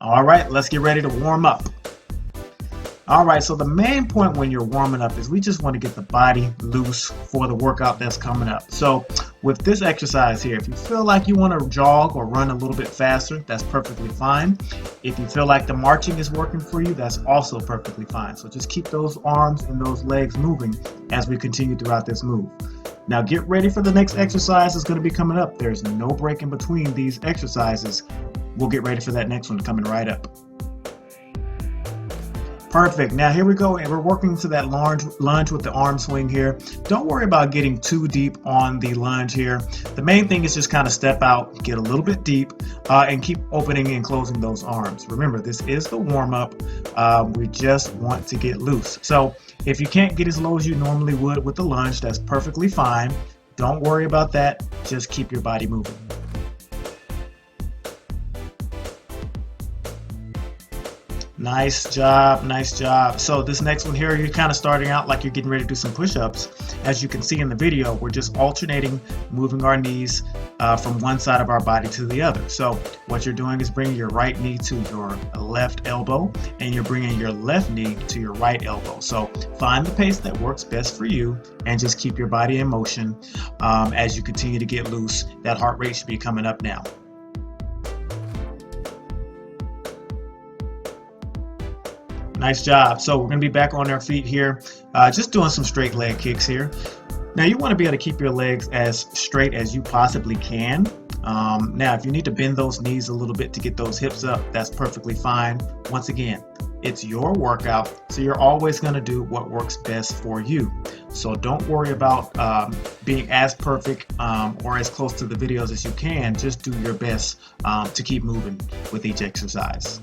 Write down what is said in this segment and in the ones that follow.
All right, let's get ready to warm up. All right, so the main point when you're warming up is we just want to get the body loose for the workout that's coming up. So with this exercise here, if you feel like you want to jog or run a little bit faster, that's perfectly fine. If you feel like the marching is working for you, that's also perfectly fine. So just keep those arms and those legs moving as we continue throughout this move. Now get ready for the next exercise that's going to be coming up. There's no break in between these exercises. We'll get ready for that next one coming right up. Perfect. Now here we go, and we're working to that lunge with the arm swing here. Don't worry about getting too deep on the lunge here. The main thing is just kind of step out, get a little bit deep, and keep opening and closing those arms. Remember, this is the warm-up. We just want to get loose. So if you can't get as low as you normally would with the lunge, that's perfectly fine. Don't worry about that. Just keep your body moving. Nice job, nice job. So this next one here, you're kind of starting out like you're getting ready to do some push-ups. As you can see in the video, we're just alternating, moving our knees from one side of our body to the other. So what you're doing is bringing your right knee to your left elbow, and you're bringing your left knee to your right elbow. So find the pace that works best for you, and just keep your body in motion as you continue to get loose. That heart rate should be coming up now. Nice job. So we're going to be back on our feet here, just doing some straight leg kicks here. Now you want to be able to keep your legs as straight as you possibly can. Now if you need to bend those knees a little bit to get those hips up, that's perfectly fine. Once again, it's your workout, so you're always going to do what works best for you. So don't worry about being as perfect or as close to the videos as you can. Just do your best to keep moving with each exercise.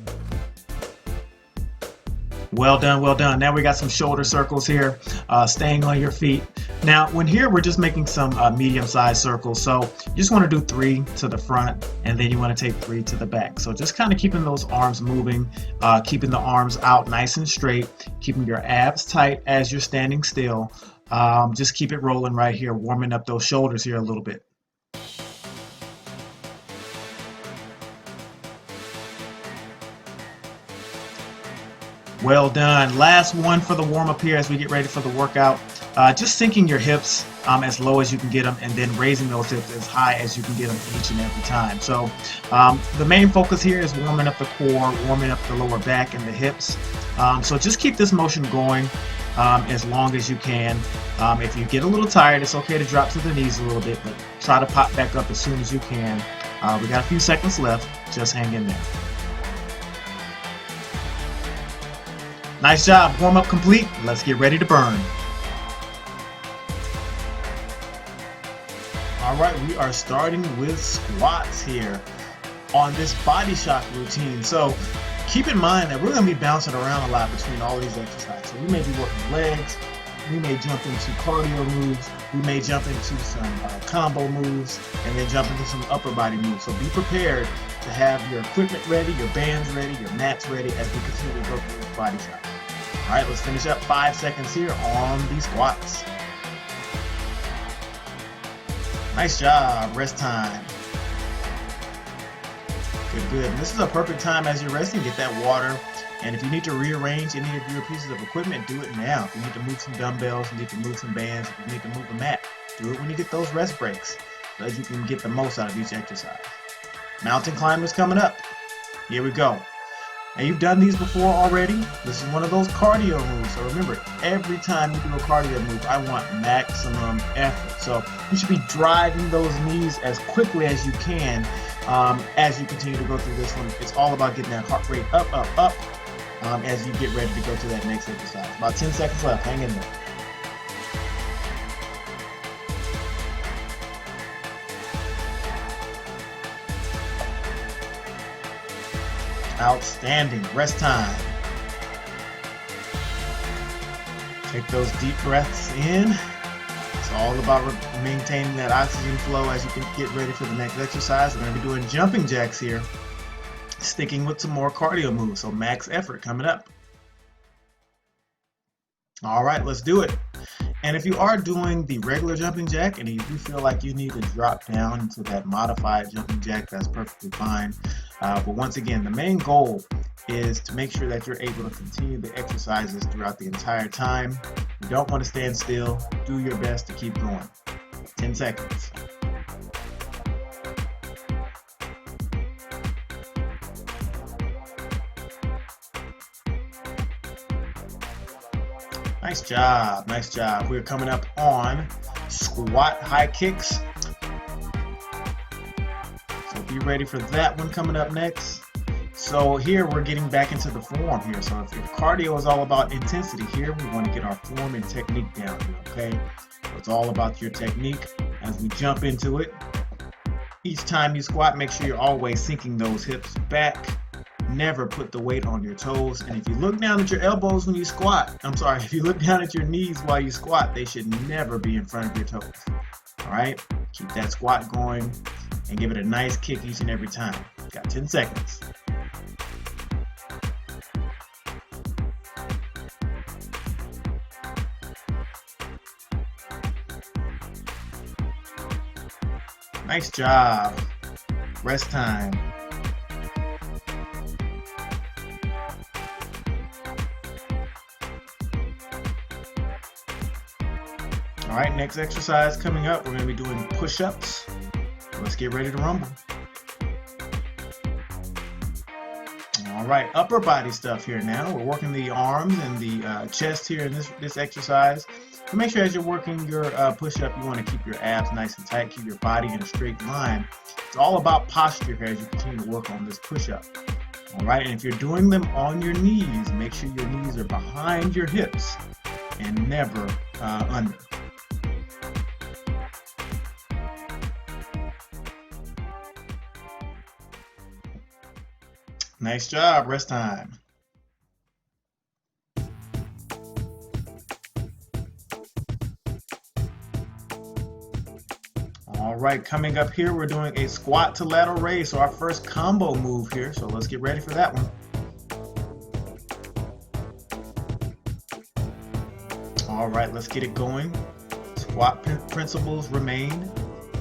Well done, well done. Now we got some shoulder circles here, staying on your feet. Now when here, we're just making some medium-sized circles. So you just want to do 3 to the front, and then you want to take 3 to the back. So just kind of keeping those arms moving, keeping the arms out nice and straight, keeping your abs tight as you're standing still. Just keep it rolling right here, warming up those shoulders here a little bit. Well done. Last one for the warm-up here as we get ready for the workout. Just sinking your hips as low as you can get them, and then raising those hips as high as you can get them each and every time. So the main focus here is warming up the core, warming up the lower back and the hips. So just keep this motion going as long as you can. If you get a little tired, it's okay to drop to the knees a little bit, but try to pop back up as soon as you can. We got a few seconds left. Just hang in there. Nice job. Warm up complete. Let's get ready to burn. All right, we are starting with squats here on this body shock routine. So keep in mind that we're going to be bouncing around a lot between all these exercises. So we may be working legs, we may jump into cardio moves, we may jump into some combo moves, and then jump into some upper body moves. So be prepared to have your equipment ready, your bands ready, your mats ready as we continue to go through this body shock. All right, let's finish up 5 seconds here on these squats. Nice job. Rest time. Good, good. And this is a perfect time as you're resting. Get that water. And if you need to rearrange any of your pieces of equipment, do it now. If you need to move some dumbbells, you need to move some bands, if you need to move a mat, do it when you get those rest breaks so that you can get the most out of each exercise. Mountain climbers coming up. Here we go. Now you've done these before already. This is one of those cardio moves. So remember, every time you do a cardio move, I want maximum effort. So you should be driving those knees as quickly as you can as you continue to go through this one. It's all about getting that heart rate up, up, up as you get ready to go to that next exercise. About 10 seconds left. Hang in there. Outstanding. Rest time. Take those deep breaths in. It's all about maintaining that oxygen flow as you can get ready for the next exercise. We're going to be doing jumping jacks here, sticking with some more cardio moves. So max effort coming up. All right, let's do it. And if you are doing the regular jumping jack and you do feel like you need to drop down into that modified jumping jack, that's perfectly fine. But once again, the main goal is to make sure that you're able to continue the exercises throughout the entire time. You don't want to stand still. Do your best to keep going. 10 seconds. Nice job, nice job. We're coming up on squat high kicks. So be ready for that one coming up next. So here we're getting back into the form here. So if cardio is all about intensity, here we want to get our form and technique down here, okay? So it's all about your technique as we jump into it. Each time you squat, make sure you're always sinking those hips back. Never put the weight on your toes. And if you look down at your elbows when you squat, if you look down at your knees while you squat, they should never be in front of your toes. All right, keep that squat going and give it a nice kick each and every time. Got 10 seconds. Nice job. Rest time. All right, next exercise coming up, we're going to be doing push-ups. Let's get ready to rumble. All right, upper body stuff here now. We're working the arms and the chest here in this exercise. So make sure as you're working your push-up, you want to keep your abs nice and tight, keep your body in a straight line. It's all about posture here as you continue to work on this push-up. All right, and if you're doing them on your knees, make sure your knees are behind your hips and never under. Nice job, rest time. All right, coming up here, we're doing a squat to lateral raise. So our first combo move here. So let's get ready for that one. All right, let's get it going. Squat principles remain.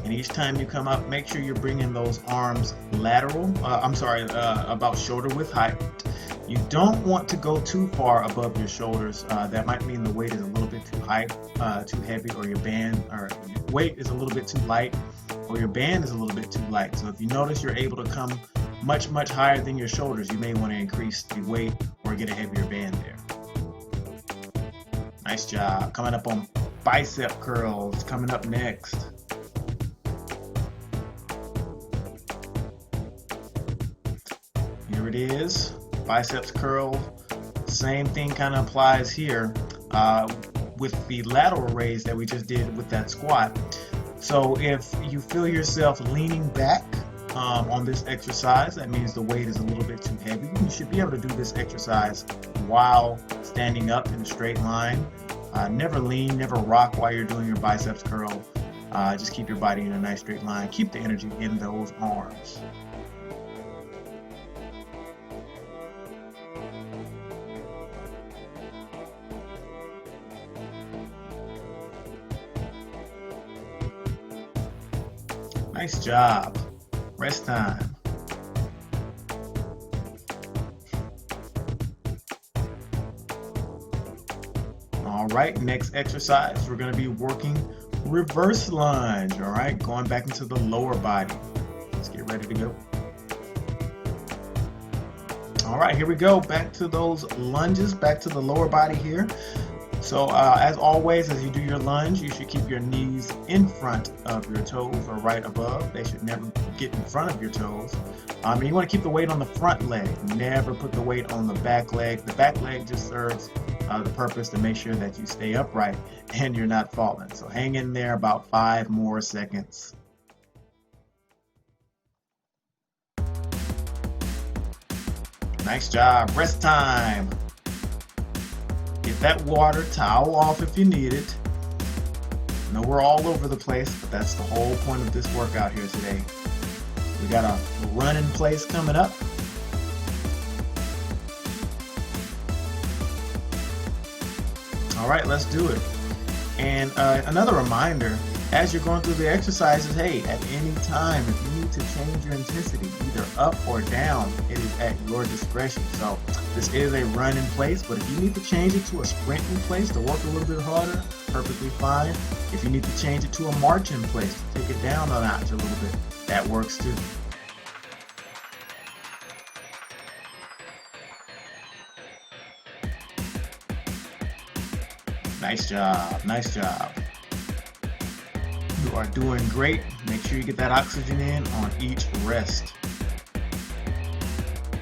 And each time you come up, make sure you're bringing those arms lateral, about shoulder width height. You don't want to go too far above your shoulders. That might mean the weight is a little bit too heavy, or your band, or your weight is a little bit too light, or your band is a little bit too light. So if you notice you're able to come much, much higher than your shoulders, you may want to increase the weight or get a heavier band there. Nice job. Coming up on bicep curls, coming up next. Here it is, biceps curl. Same thing kind of applies here with the lateral raise that we just did with that squat. So if you feel yourself leaning back on this exercise, that means the weight is a little bit too heavy. You should be able to do this exercise while standing up in a straight line. Never lean, never rock while you're doing your biceps curl. Just keep your body in a nice straight line. Keep the energy in those arms. Nice job. Rest time. All right, next exercise, we're going to be working reverse lunge. All right, going back into the lower body. Let's get ready to go. All right, here we go. Back to those lunges, back to the lower body here. So as always, as you do your lunge, you should keep your knees in front of your toes or right above. They should never get in front of your toes. And you want to keep the weight on the front leg. Never put the weight on the back leg. The back leg just serves the purpose to make sure that you stay upright and you're not falling. So hang in there about 5 more seconds. Nice job. Rest time. Get that water, towel off if you need it. I know we're all over the place, but that's the whole point of this workout here today. We got a run in place coming up. All right, let's do it. And another reminder, as you're going through the exercises, hey, at any time, if you need to change your intensity, either up or down. It is at your discretion. So this is a run in place, but if you need to change it to a sprint in place to work a little bit harder, perfectly fine. If you need to change it to a march in place to take it down a notch a little bit, that works too. Nice job, nice job. You are doing great. Make sure you get that oxygen in on each rest.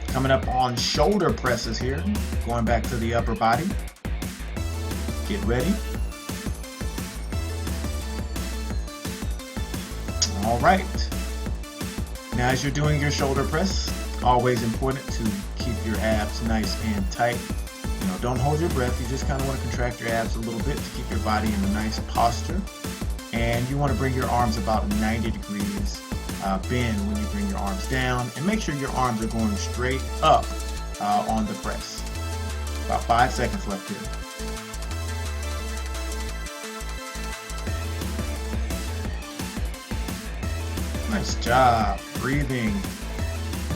Coming up on shoulder presses here, going back to the upper body. Get ready. All right. Now as you're doing your shoulder press, always important to keep your abs nice and tight. You know, don't hold your breath. You just kind of want to contract your abs a little bit to keep your body in a nice posture. And you want to bring your arms about 90 degrees bend when you bring your arms down. And make sure your arms are going straight up on the press. About 5 seconds left here. Nice job. Breathing.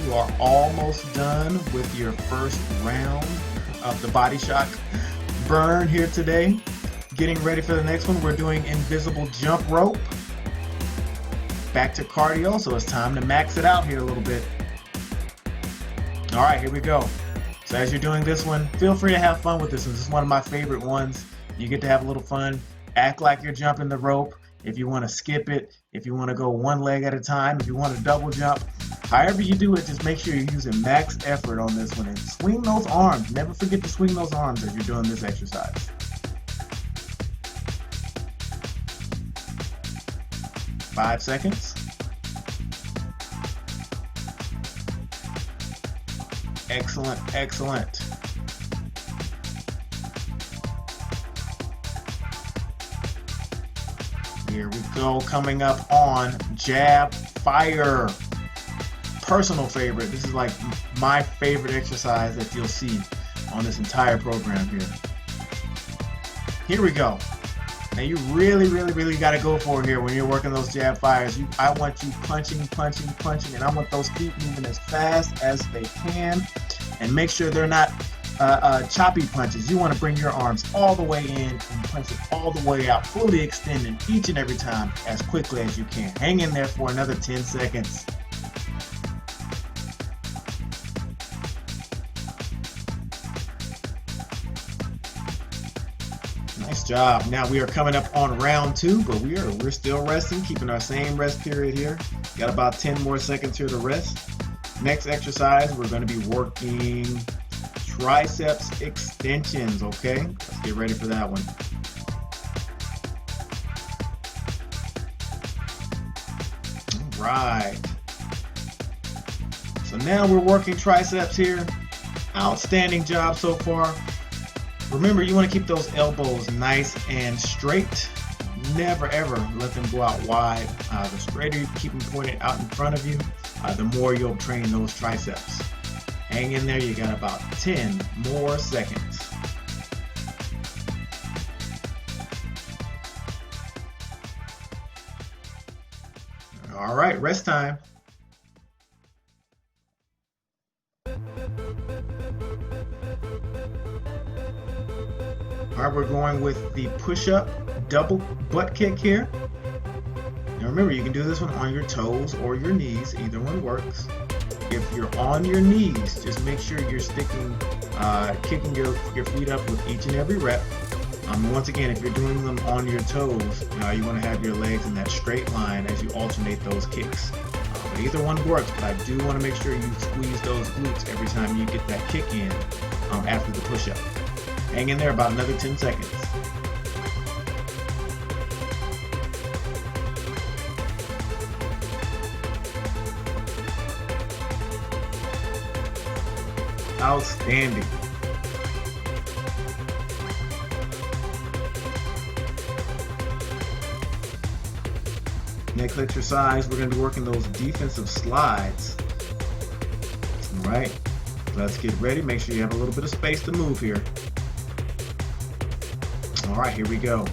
You are almost done with your first round of the body shock burn here today. Getting ready for the next one, we're doing invisible jump rope. Back to cardio, so it's time to max it out here a little bit. All right, here we go. So as you're doing this one, feel free to have fun with this one. This is one of my favorite ones. You get to have a little fun. Act like you're jumping the rope. If you want to skip it, if you want to go one leg at a time, if you want to double jump, however you do it, just make sure you're using max effort on this one and swing those arms. Never forget to swing those arms as you're doing this exercise. Five seconds. Excellent, excellent. Here we go, coming up on jab fire. Personal favorite. This is like my favorite exercise that you'll see on this entire program here. Here we go. Now you really got to go for it here when you're working those jab fires. I want you punching, and I want those feet moving as fast as they can. And make sure they're not choppy punches. You want to bring your arms all the way in and punch it all the way out, fully extending each and every time as quickly as you can. Hang in there for another 10 seconds. Nice job. Now we are coming up on round 2, but we're still resting, keeping our same rest period here. Got about 10 more seconds here to rest. Next exercise, we're going to be working triceps extensions, okay? Let's get ready for that one. All right. So now we're working triceps here. Outstanding job so far. Remember, you want to keep those elbows nice and straight. Never ever let them go out wide. The straighter you keep them pointed out in front of you, the more you'll train those triceps. Hang in there, you got about 10 more seconds. All right, rest time. All right, we're going with the push-up double butt kick here. Now remember, you can do this one on your toes or your knees. Either one works. If you're on your knees, just make sure you're sticking, kicking your feet up with each and every rep. Once again, if you're doing them on your toes, you want to have your legs in that straight line as you alternate those kicks. But either one works, but I do want to make sure you squeeze those glutes every time you get that kick in after the push-up. Hang in there about another 10 seconds. Outstanding. Next exercise, we're going to be working those defensive slides. All right, let's get ready. Make sure you have a little bit of space to move here. All right, here we go.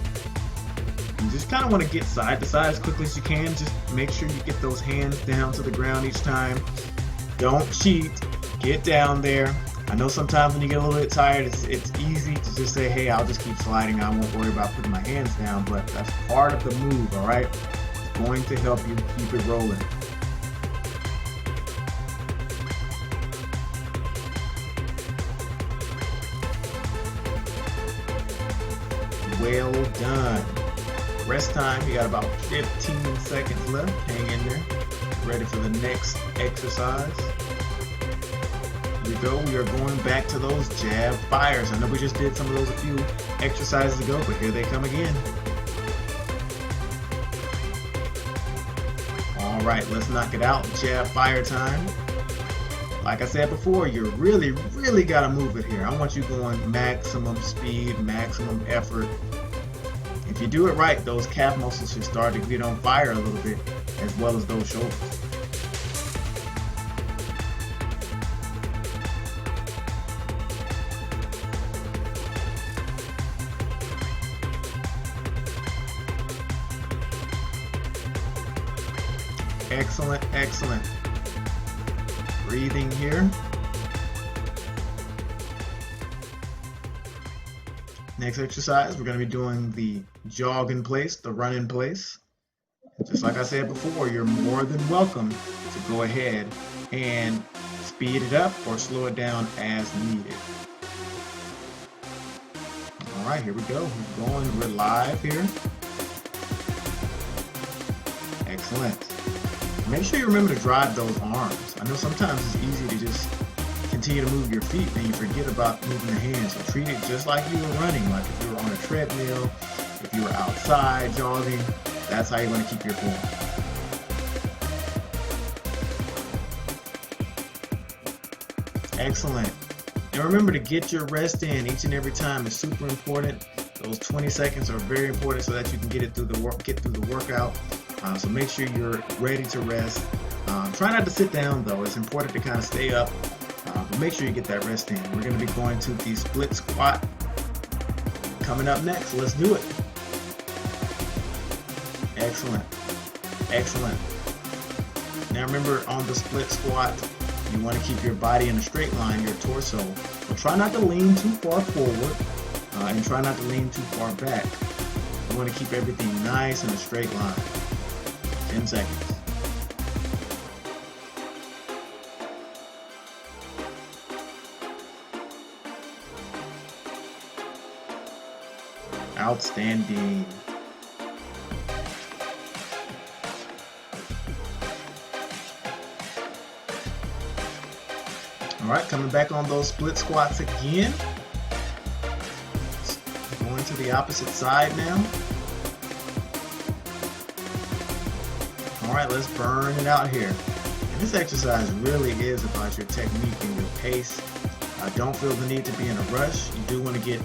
You just kind of want to get side to side as quickly as you can. Just make sure you get those hands down to the ground each time. Don't cheat. Get down there. I know sometimes when you get a little bit tired, it's easy to just say, hey, I'll just keep sliding. I won't worry about putting my hands down, but that's part of the move, all right? It's going to help you keep it rolling. Well done. Rest time, you got about 15 seconds left. Hang in there. Ready for the next exercise. Here we go. We are going back to those jab fires. I know we just did some of those a few exercises ago, but here they come again. All right, let's knock it out. Jab fire time. Like I said before, you really got to move it here. I want you going maximum speed, maximum effort. If you do it right, those calf muscles should start to get on fire a little bit, as well as those shoulders. Excellent, excellent. Breathing here. Next exercise, we're going to be doing the jog in place, the run in place. Just like I said before, you're more than welcome to go ahead and speed it up or slow it down as needed. All right, here we go. We're going, we're live here. Excellent. Make sure you remember to drive those arms. I know sometimes it's easy to just continue to move your feet and you forget about moving the hands. So treat it just like you were running, like if you were on a treadmill, if you were outside jogging. That's how you're going to keep your form. Excellent. And remember to get your rest in each and every time. It's super important. Those 20 seconds are very important so that you can get through the workout. So make sure you're ready to rest. Try not to sit down though. It's important to kind of stay up, but make sure you get that rest in. We're going to be going to the split squat coming up next. Let's do it. Excellent. Excellent. Now remember, on the split squat, you want to keep your body in a straight line, your torso. But try not to lean too far forward and try not to lean too far back. You want to keep everything nice in a straight line. 10 seconds. Outstanding. All right, coming back on those split squats again. Going to the opposite side now. All right, let's burn it out here. And this exercise really is about your technique and your pace. Don't feel the need to be in a rush. You do want to get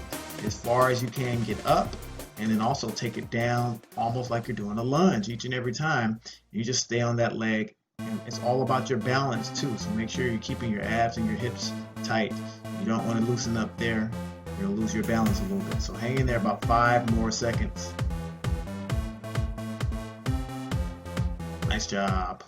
as far as you can get up, and then also take it down almost like you're doing a lunge each and every time. You just stay on that leg, and it's all about your balance too. So make sure you're keeping your abs and your hips tight. You don't want to loosen up there. You'll lose your balance a little bit. So hang in there about 5 more seconds. Nice job.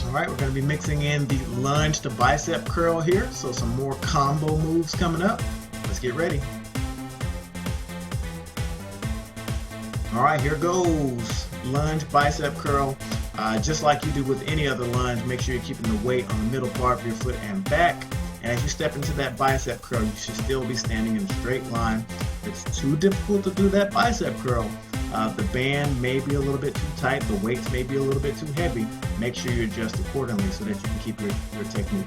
All right, we're going to be mixing in the lunge to bicep curl here. So some more combo moves coming up. Let's get ready. All right, here goes. Lunge, bicep curl. Just like you do with any other lunge, make sure you're keeping the weight on the middle part of your foot and back. And as you step into that bicep curl, you should still be standing in a straight line. If it's too difficult to do that bicep curl, the band may be a little bit too tight, the weights may be a little bit too heavy. Make sure you adjust accordingly so that you can keep your technique.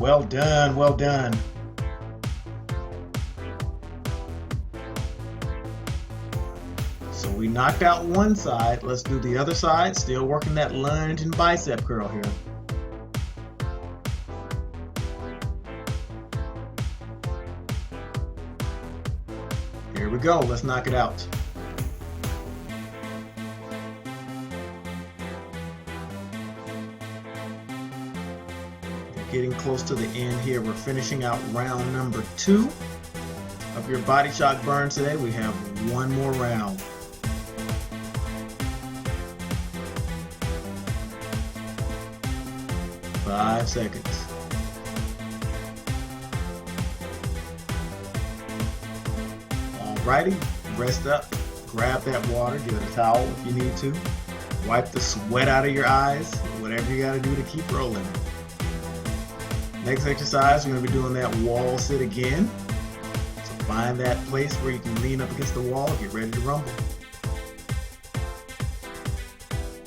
Well done, well done. So we knocked out one side. Let's do the other side. Still working that lunge and bicep curl here. Here we go. Let's knock it out. Getting close to the end here. We're finishing out round number 2 of your body shock burn today. We have one more round. Five seconds. Alrighty, rest up, grab that water, get a towel if you need to, wipe the sweat out of your eyes, whatever you gotta do to keep rolling. Next exercise, we're going to be doing that wall sit again. So find that place where you can lean up against the wall, get ready to rumble.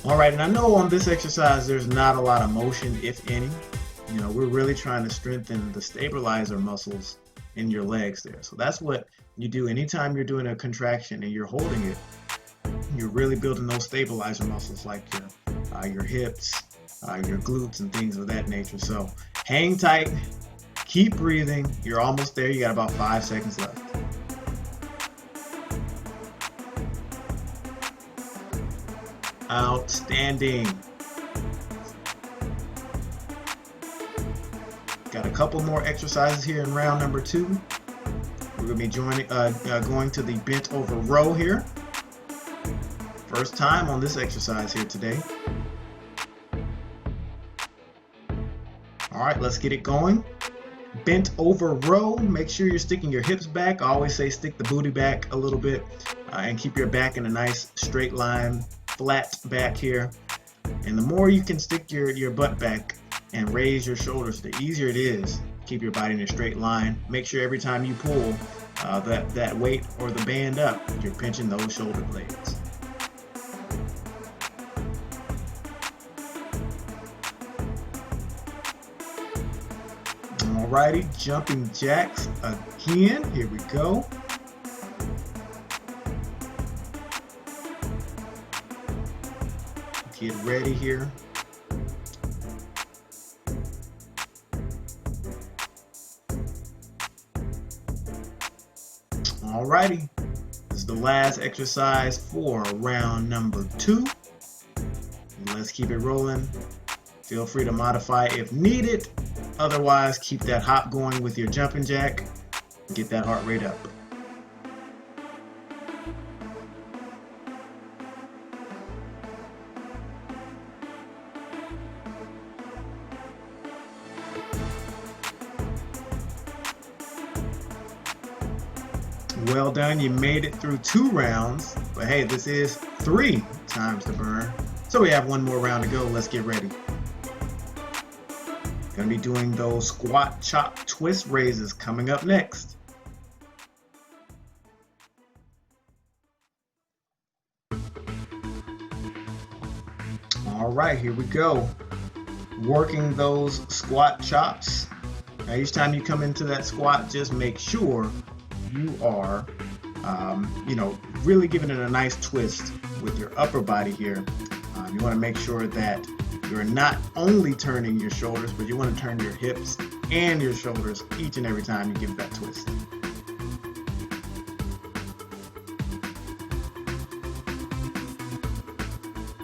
Alright, and I know on this exercise there's not a lot of motion, if any. You know, we're really trying to strengthen the stabilizer muscles in your legs there. So that's what you do anytime you're doing a contraction and you're holding it. You're really building those stabilizer muscles like your hips, your glutes and things of that nature. So hang tight, keep breathing. You're almost there. You got about 5 seconds left. Outstanding. Got a couple more exercises here in round number 2. We're going to be going to the bent over row here. First time on this exercise here today. All right, let's get it going. Bent over row. Make sure you're sticking your hips back. I always say stick the booty back a little bit and keep your back in a nice straight line, flat back here. And the more you can stick your butt back and raise your shoulders, the easier it is to keep your body in a straight line. Make sure every time you pull that weight or the band up, you're pinching those shoulder blades. Alrighty, jumping jacks again. Here we go. Get ready here. Alrighty, this is the last exercise for round number 2. Let's keep it rolling. Feel free to modify if needed. Otherwise, keep that hop going with your jumping jack. Get that heart rate up. Well done, you made it through 2 rounds, but hey, this is 3 times the burn. So we have one more round to go. Let's get ready. Gonna be doing those squat, chop, twist raises coming up next. All right, here we go. Working those squat chops. Now each time you come into that squat, just make sure you are, really giving it a nice twist with your upper body here. You want to make sure that you're not only turning your shoulders, but you want to turn your hips and your shoulders each and every time you give that twist.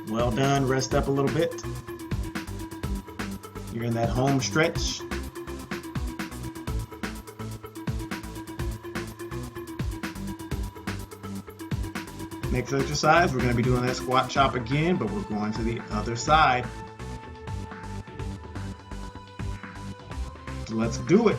Well done. Rest up a little bit. You're in that home stretch. Next exercise, we're going to be doing that squat chop again, but we're going to the other side. Let's do it.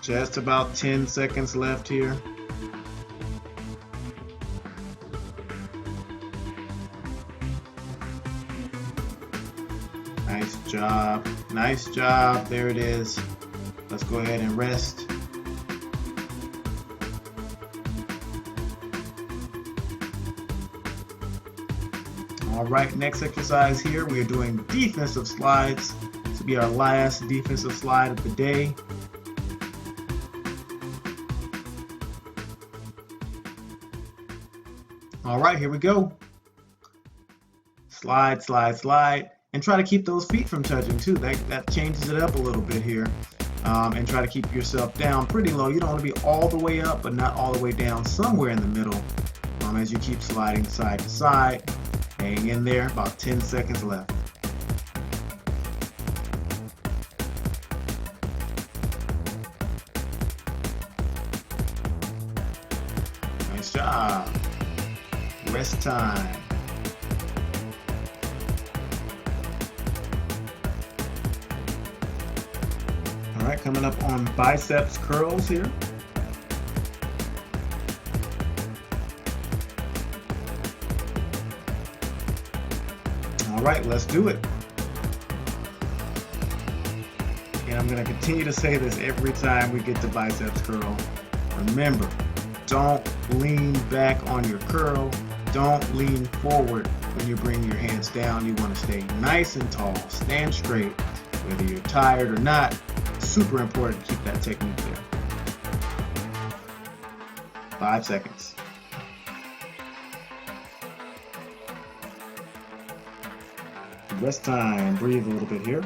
Just about 10 seconds left here. Nice job. Nice job. There it is. Let's go ahead and rest. All right, next exercise here, we are doing defensive slides. This will be our last defensive slide of the day. All right, here we go. Slide, slide, slide. And try to keep those feet from touching too. That changes it up a little bit here. And try to keep yourself down pretty low. You don't want to be all the way up, but not all the way down. Somewhere in the middle as you keep sliding side to side. Hang in there, about 10 seconds left. Nice job. Rest time. All right, coming up on biceps curls here. All right, let's do it. And I'm going to continue to say this every time we get to biceps curl. Remember, don't lean back on your curl. Don't lean forward when you bring your hands down. You want to stay nice and tall. Stand straight, whether you're tired or not. Super important to keep that technique there. 5 seconds. Rest time. Breathe a little bit here.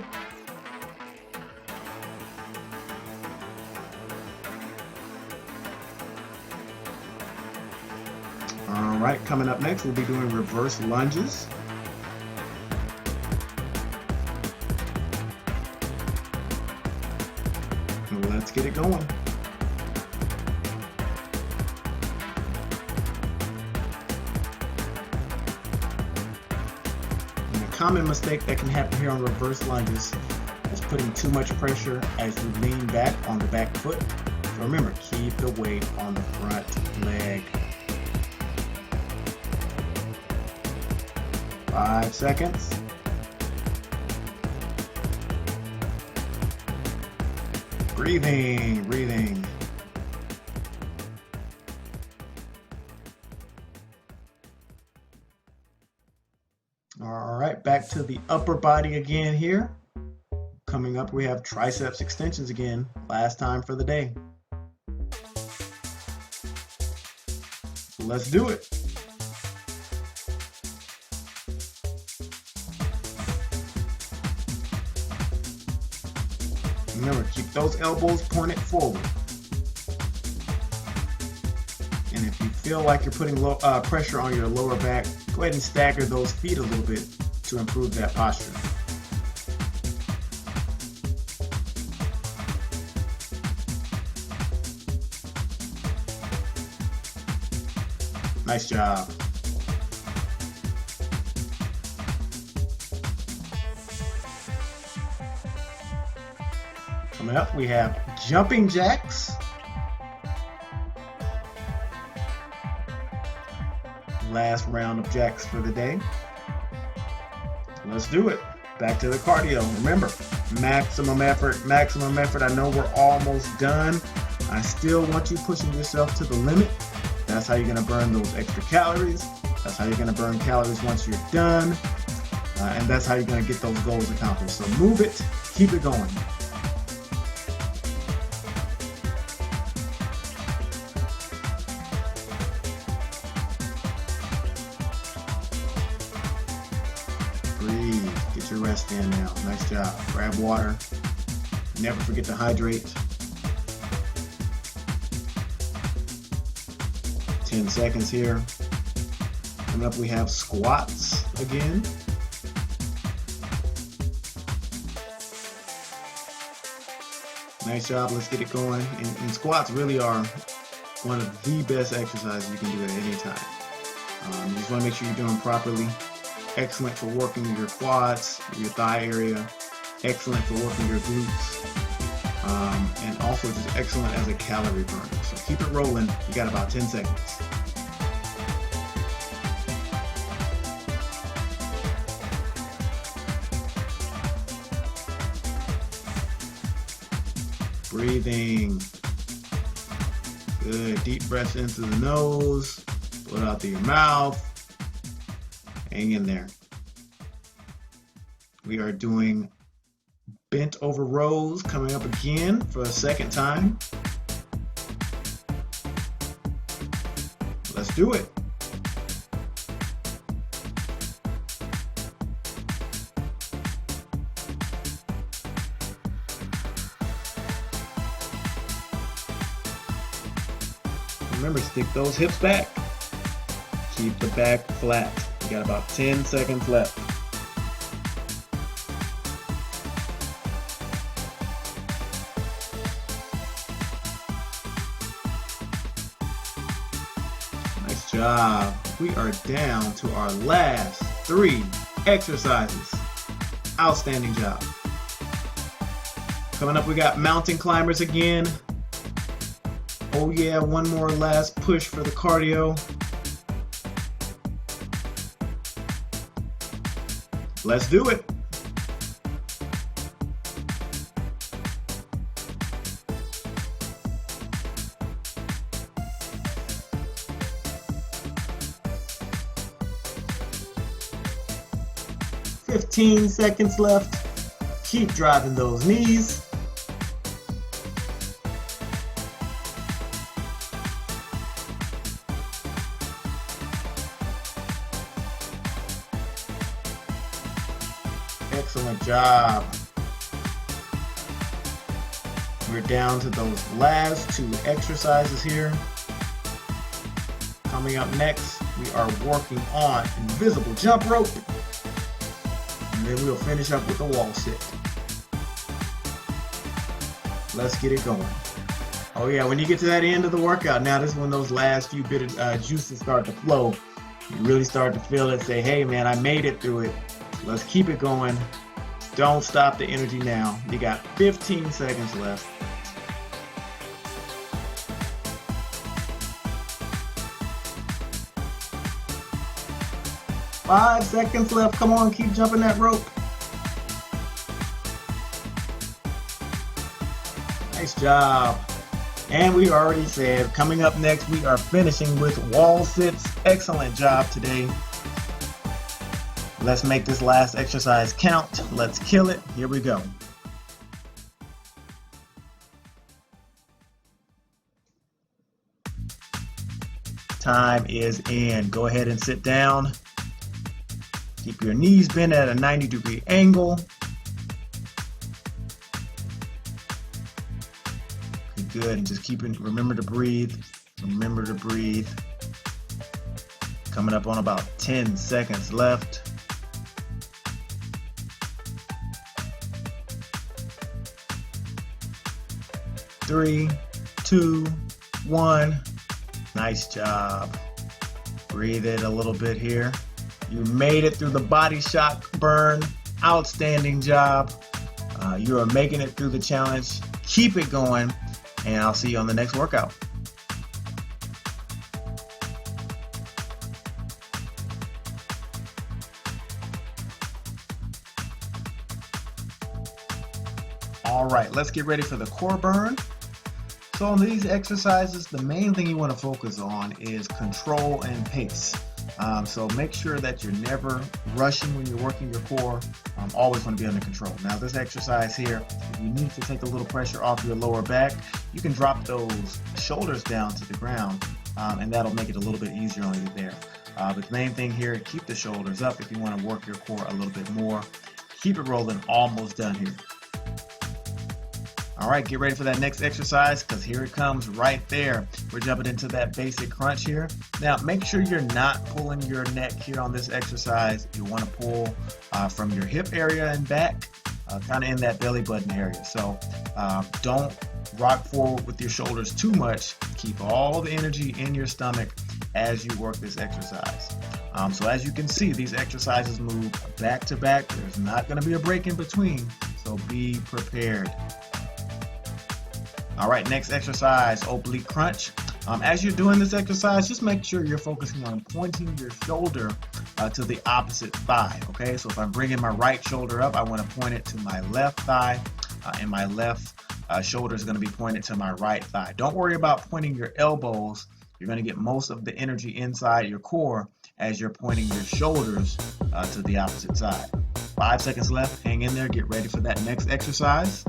All right, coming up next, we'll be doing reverse lunges. Let's get it going. Common mistake that can happen here on reverse lunges is putting too much pressure as you lean back on the back foot. So remember, keep the weight on the front leg. 5 seconds. Breathing, breathing. All right, back to the upper body again here. Coming up, we have triceps extensions again, last time for the day. Let's do it. Remember, keep those elbows pointed forward. And if you feel like you're putting pressure on your lower back, go ahead and stagger those feet a little bit to improve that posture. Nice job. Coming up, we have jumping jacks. Last round of jacks for the day. Let's do it. Back to the cardio. Remember, maximum effort, maximum effort. I know we're almost done. I still want you pushing yourself to the limit. That's how you're going to burn those extra calories. That's how you're going to burn calories once you're done. And that's how you're going to get those goals accomplished. So move it, keep it going. Breathe, get your rest in now. Nice job. Grab water. Never forget to hydrate. 10 seconds here. Coming up, we have squats again. Nice job. Let's get it going. And squats really are one of the best exercises you can do at any time. You just want to make sure you're doing properly. Excellent for working your quads, your thigh area. Excellent for working your glutes. And also just excellent as a calorie burner. So keep it rolling. You got about 10 seconds. Breathing. Good. Deep breaths in through the nose. Blow it out through your mouth. Hang in there. We are doing bent over rows coming up again for a second time. Let's do it. Remember, stick those hips back. Keep the back flat. You got about 10 seconds left. Nice job. We are down to our last 3 exercises. Outstanding job. Coming up, we got mountain climbers again. Oh yeah, one more last push for the cardio. Let's do it. "15 seconds left. Keep driving those knees. Excellent job. We're down to those last 2 exercises here. Coming up next, we are working on invisible jump rope. And then we'll finish up with the wall sit. Let's get it going. Oh yeah, when you get to that end of the workout, now this is when those last few bit of juices start to flow. You really start to feel it, say, hey man, I made it through it. Let's keep it going. Don't stop the energy now. You got 15 seconds left. Five seconds left. Come on, keep jumping that rope. Nice job. And we already said, coming up next, we are finishing with wall sits. Excellent job today. Let's make this last exercise count. Let's kill it. Here we go. Time is in. Go ahead and sit down. Keep your knees bent at a 90-degree angle. Good, and just remember to breathe. Remember to breathe. Coming up on about 10 seconds left. 3, 2, 1. Nice job. Breathe it a little bit here. You made it through the body shock burn. Outstanding job. You are making it through the challenge. Keep it going, and I'll see you on the next workout. All right, let's get ready for the core burn. So on these exercises, the main thing you want to focus on is control and pace. So make sure that you're never rushing when you're working your core. Always want to be under control. Now this exercise here, if you need to take a little pressure off your lower back, you can drop those shoulders down to the ground, and that'll make it a little bit easier on you there. But the main thing here, keep the shoulders up if you want to work your core a little bit more. Keep it rolling, almost done here. All right, get ready for that next exercise because here it comes right there. We're jumping into that basic crunch here. Now, make sure you're not pulling your neck here on this exercise. You want to pull from your hip area and back, kind of in that belly button area. So don't rock forward with your shoulders too much. Keep all the energy in your stomach as you work this exercise. So as you can see, these exercises move back to back. There's not going to be a break in between, so be prepared. All right, next exercise, oblique crunch. As you're doing this exercise, just make sure you're focusing on pointing your shoulder to the opposite thigh, okay? So if I'm bringing my right shoulder up, I want to point it to my left thigh, and my left shoulder is going to be pointed to my right thigh. Don't worry about pointing your elbows. You're going to get most of the energy inside your core as you're pointing your shoulders to the opposite side. 5 seconds left. Hang in there. Get ready for that next exercise.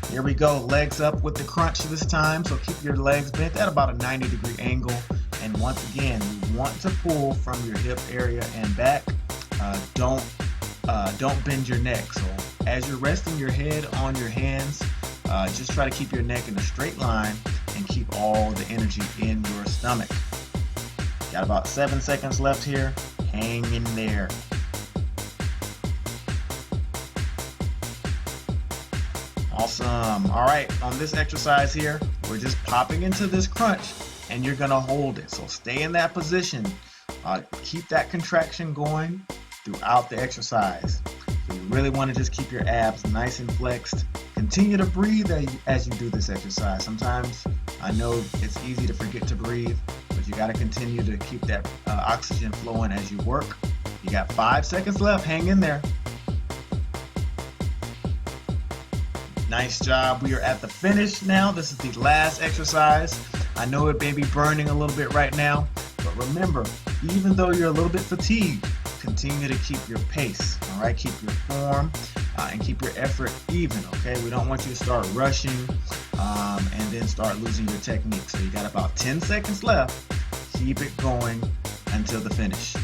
Here we go, legs up with the crunch this time. So keep your legs bent at about a 90-degree angle. And once again, you want to pull from your hip area and back. Don't bend your neck. So as you're resting your head on your hands, just try to keep your neck in a straight line and keep all the energy in your stomach. Got about 7 seconds left here. Hang in there. Awesome. All right, on this exercise here, we're just popping into this crunch and you're gonna hold it. So stay in that position. Keep that contraction going throughout the exercise. So you really wanna just keep your abs nice and flexed. Continue to breathe as you do this exercise. Sometimes I know it's easy to forget to breathe, but you gotta continue to keep that oxygen flowing as you work. You got 5 seconds left, hang in there. Nice job. We are at the finish now. This is the last exercise. I know it may be burning a little bit right now, but remember, even though you're a little bit fatigued, continue to keep your pace, all right? Keep your form and keep your effort even, okay? We don't want you to start rushing and then start losing your technique. So you got about 10 seconds left. Keep it going until the finish.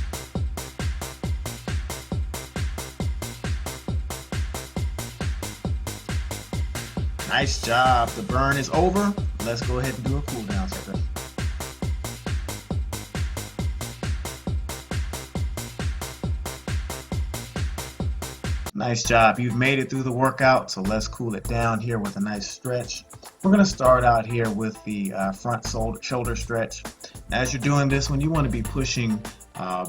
Nice job. The burn is over. Let's go ahead and do a cool down session. Nice job. You've made it through the workout, so let's cool it down here with a nice stretch. We're going to start out here with the front shoulder stretch. As you're doing this one, you want to be pushing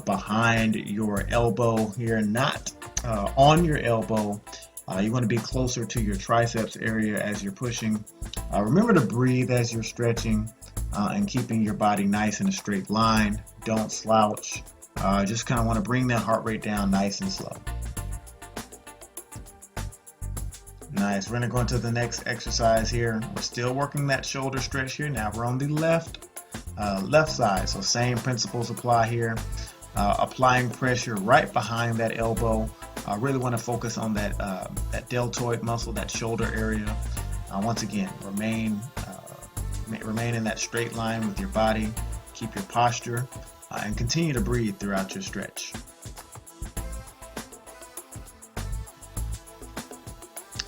behind your elbow here, not on your elbow. You want to be closer to your triceps area as you're pushing. Remember to breathe as you're stretching and keeping your body nice in a straight line. Don't slouch. Just kind of want to bring that heart rate down nice and slow. Nice. We're going to go into the next exercise here. We're still working that shoulder stretch here. Now we're on the left side. So same principles apply here. Applying pressure right behind that elbow. I really want to focus on that deltoid muscle, that shoulder area. Once again, remain in that straight line with your body. Keep your posture and continue to breathe throughout your stretch.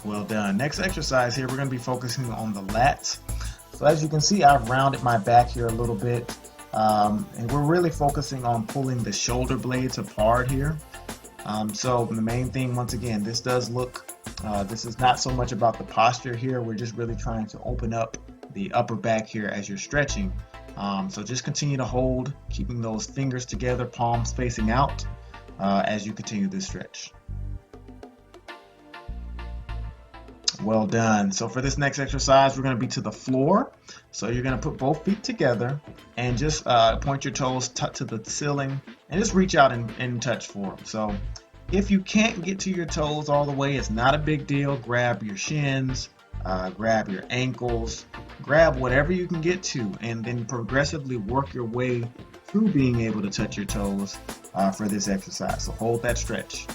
Well done. Next exercise here, we're going to be focusing on the lats. So as you can see, I've rounded my back here a little bit. And we're really focusing on pulling the shoulder blades apart here. So the main thing, once again, this is not so much about the posture here. We're just really trying to open up the upper back here as you're stretching. So just continue to hold, keeping those fingers together, palms facing out as you continue this stretch. Well done. So for this next exercise, we're going to be to the floor. So you're going to put both feet together and just point your toes to the ceiling and just reach out and touch for them. So if you can't get to your toes all the way, it's not a big deal. Grab your shins, grab your ankles, grab whatever you can get to, and then progressively work your way through being able to touch your toes for this exercise. So hold that stretch.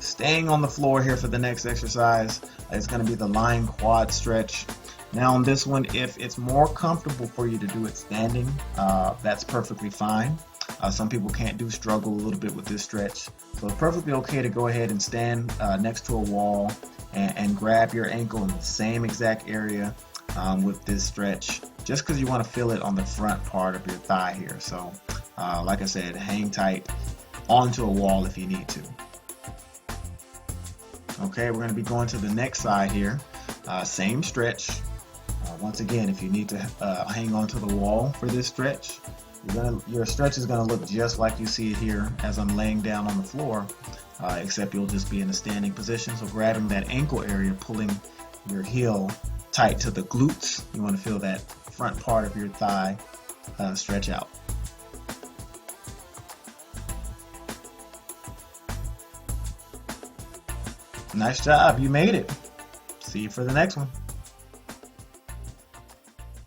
Staying on the floor here for the next exercise, it's going to be the lying quad stretch. Now on this one, if it's more comfortable for you to do it standing, that's perfectly fine. Some people struggle a little bit with this stretch. So it's perfectly okay to go ahead and stand next to a wall and grab your ankle in the same exact area with this stretch, just because you want to feel it on the front part of your thigh here. So like I said, hang tight onto a wall if you need to. Okay, we're going to be going to the next side here. Same stretch. Once again, if you need to hang on to the wall for this stretch, your stretch is going to look just like you see it here as I'm laying down on the floor, except you'll just be in a standing position. So grabbing that ankle area, pulling your heel tight to the glutes. You want to feel that front part of your thigh stretch out. Nice job, you made it. See you for the next one.